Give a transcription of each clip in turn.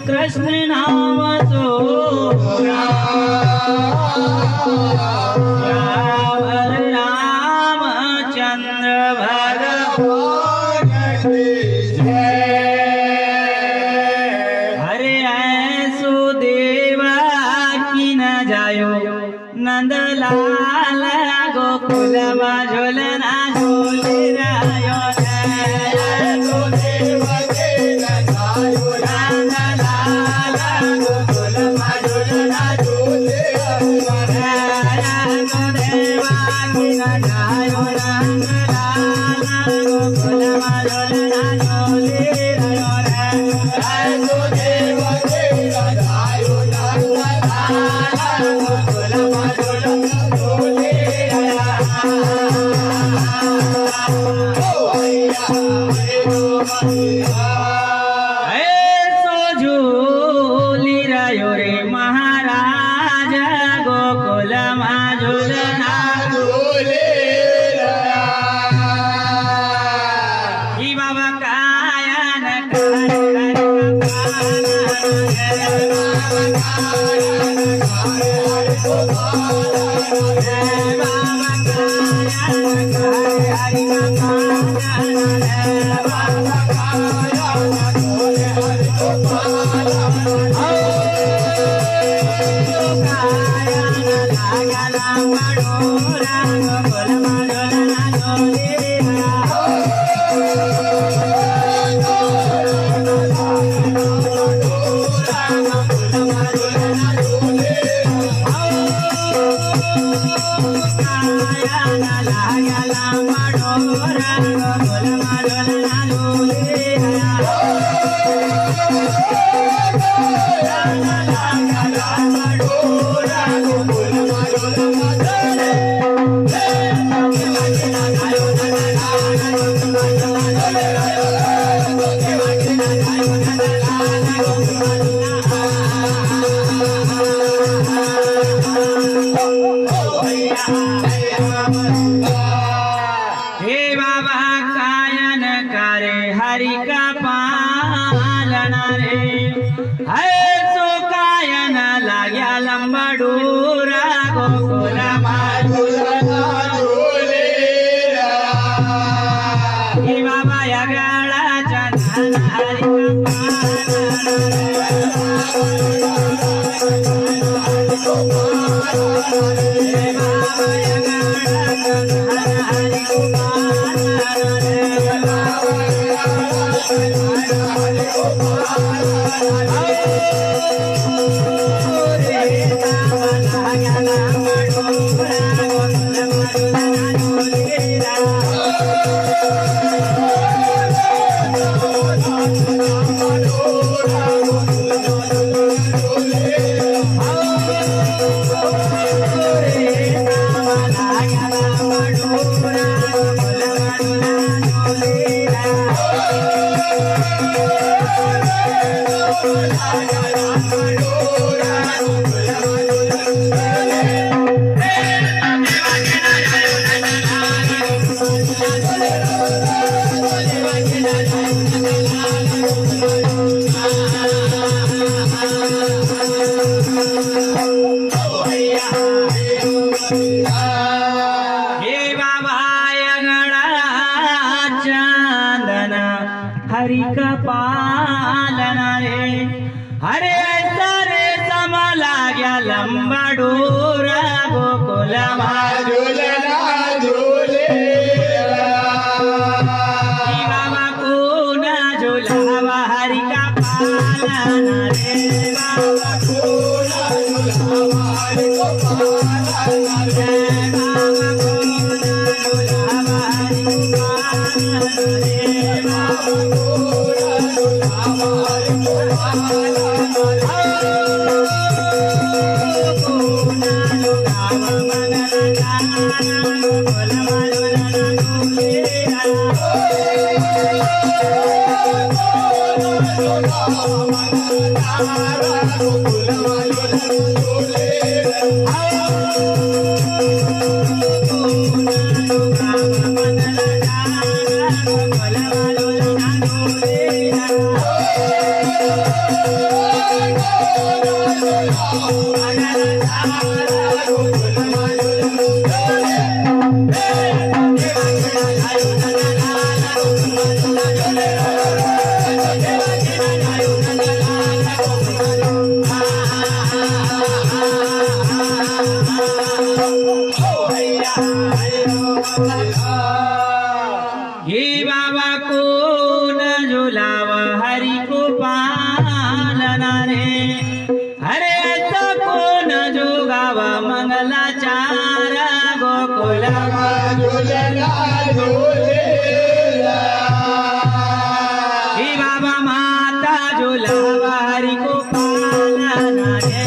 कृष्ण नाम सोरा श्यावर रामचंद्र भगवान हरे ऐसो देवा की न जायो नंदलाल गोकुल झोलना झोले रायो ऐसो देवा के न जायो नंदलाल गोकुल झोलना झोले ऐसो देवा की न जायो नंदलाल गोकुल झोलना झोले रायो ऐसो देवा के न जायो नंदलाल गोकुल ऐसो झूली रायो रे महाराज गोकुल झूलना झूले ही बाबा कायन हे बाबा कायन करे हरि का पालना रे ऐसो कायन लाग्या लंबा डोरा गोकुल झूलना झूले हे बाबा या गाळा चंदन हरि का हरि का पालना रे हरे सारे समला गया लंबा डोरा गोकुल झूलना झूले बाबा को ना झूलावा हरि का पालना रे बाबा को ना झूलावा हरि का पालना रे बाबा को ना झूलावा हरि का पालना रे Oh हे बाबा कोण झुलाव हरि को पालना रे अरे ऐसा कोण जोगाव मंगलाचार गोकुल हे बाबा माता झुलाव हरि को पालना रे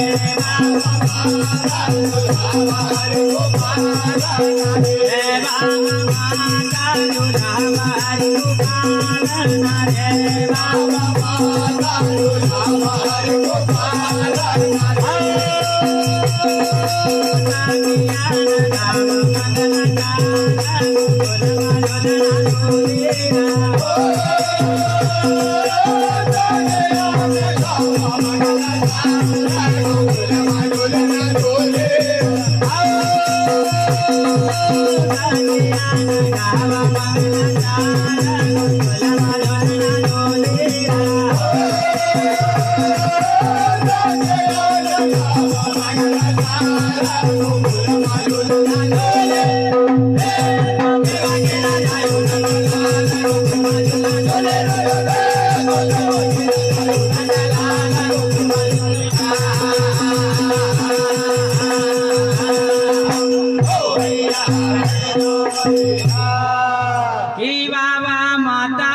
बाबा माता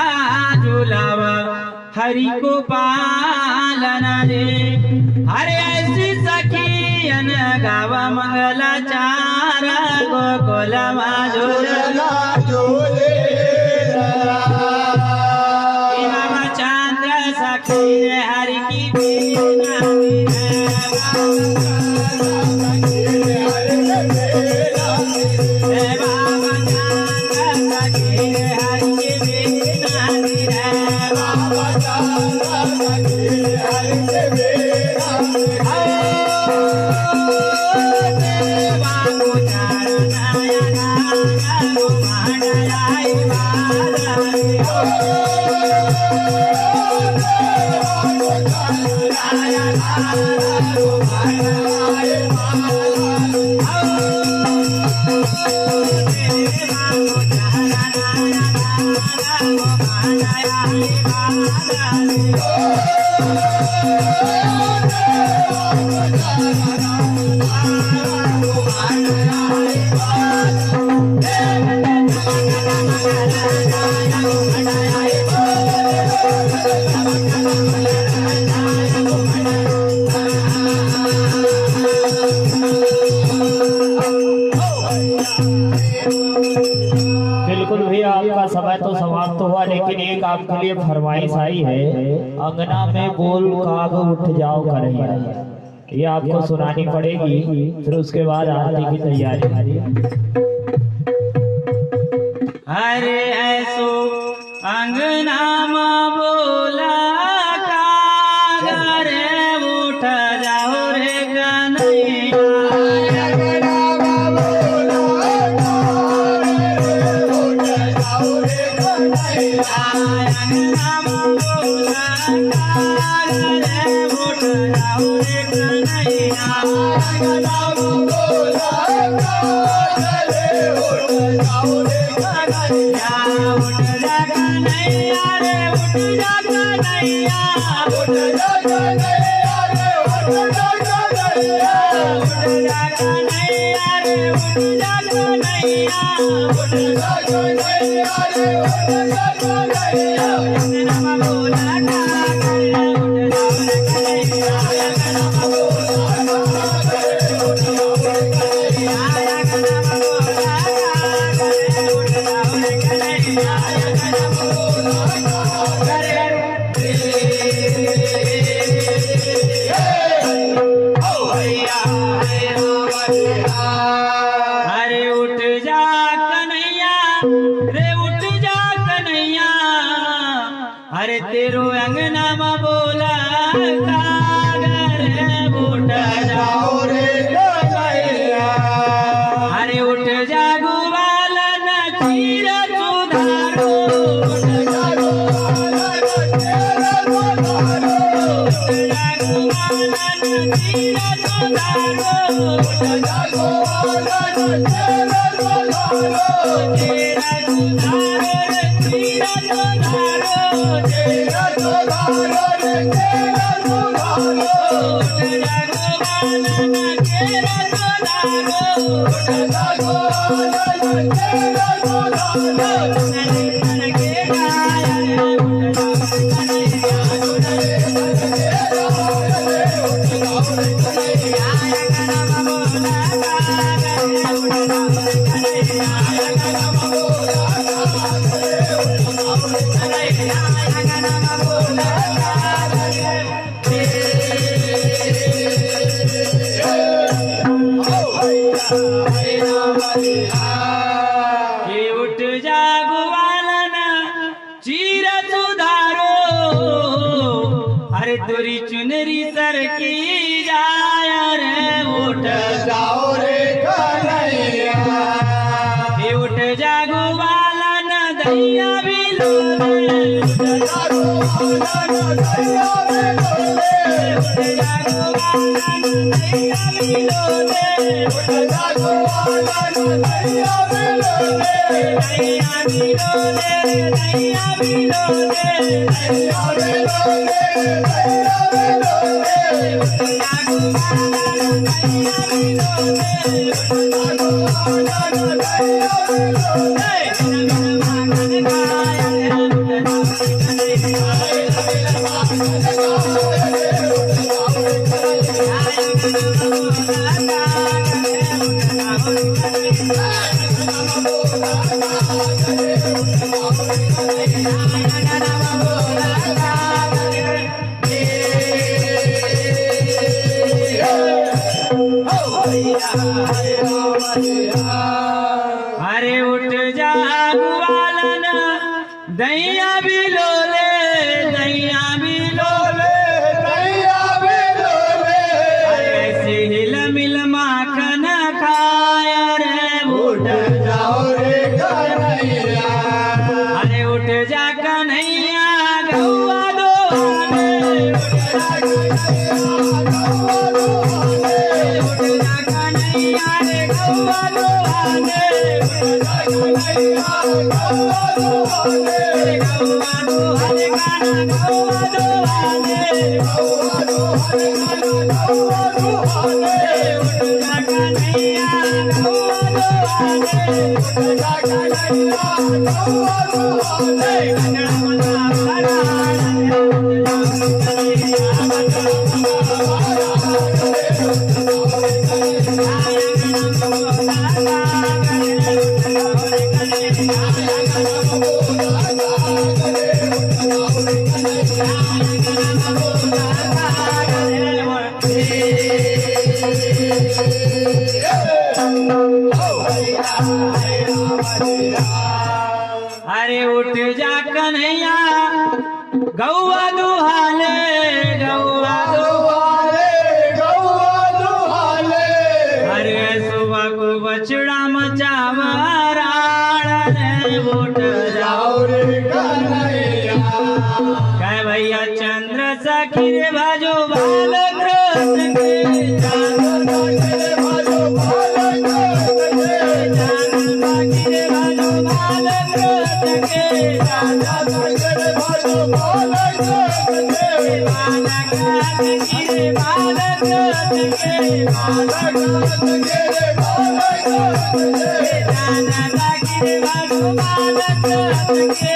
झुलाव हरि को पालना रे अरे ऐसी सखी अन गाव मंगलाचार गोकुल झुला बाबा चंद्र सखी हरि की बीना बिल्कुल भैया आपका समय तो समाप्त हुआ, लेकिन एक आपके लिए फरमाइश आई है, अंगना में बोल काग उठ जाओ कन्हैया, ये आपको सुनानी पड़ेगी। फिर उसके बाद आरती की तैयारी। अरे ऐसो अंगना में बोला काग रे उठ जाओ रे कन्हैया अरे उठ जा कन्हैया रे उठ जा कन्हैया अरे तेरो अंगना में बोला उठ जागवालन चीर सुधारो अरे तुरी चुनरी सर की जाय रे उठ जाओ रे कन्हैया हे उठ जागवालन दैया बिलो जागो आनंद दैया में डोले जागवालन दैया बिलो जागो आनंद दैया में डोले दैया बिलो दैया बिलो दैया में डोले दैया में डोले जागवालन दैया बिलो जागो आनंद दैया में डोले अरे उठ जागवालन दैया बिलोले दैया बिलोले दैया में डोले अरे ऐसे हिल मिल माखन खाय रे उठ जाओ रे कन्हैया अरे उठ जा कन्हैया गौआ दोहाने उठ जा कन्हैया रे गौआ दोहाने गौआ दोहाने गाना गौआ दोहाने उठ जा कन्हैया गौआ दोहाने गंगड़ा मना अरे उठ जा कन्हैया गौआ दुहाले गौआ अरे सुबह को बछड़ा मचावा राड़ रे उठ जाओ कह भैया चंद्र सखी रे भाजो बाल कृष्ण के चंद्र सखी रे भाजो बाल कृष्ण के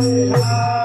Oh,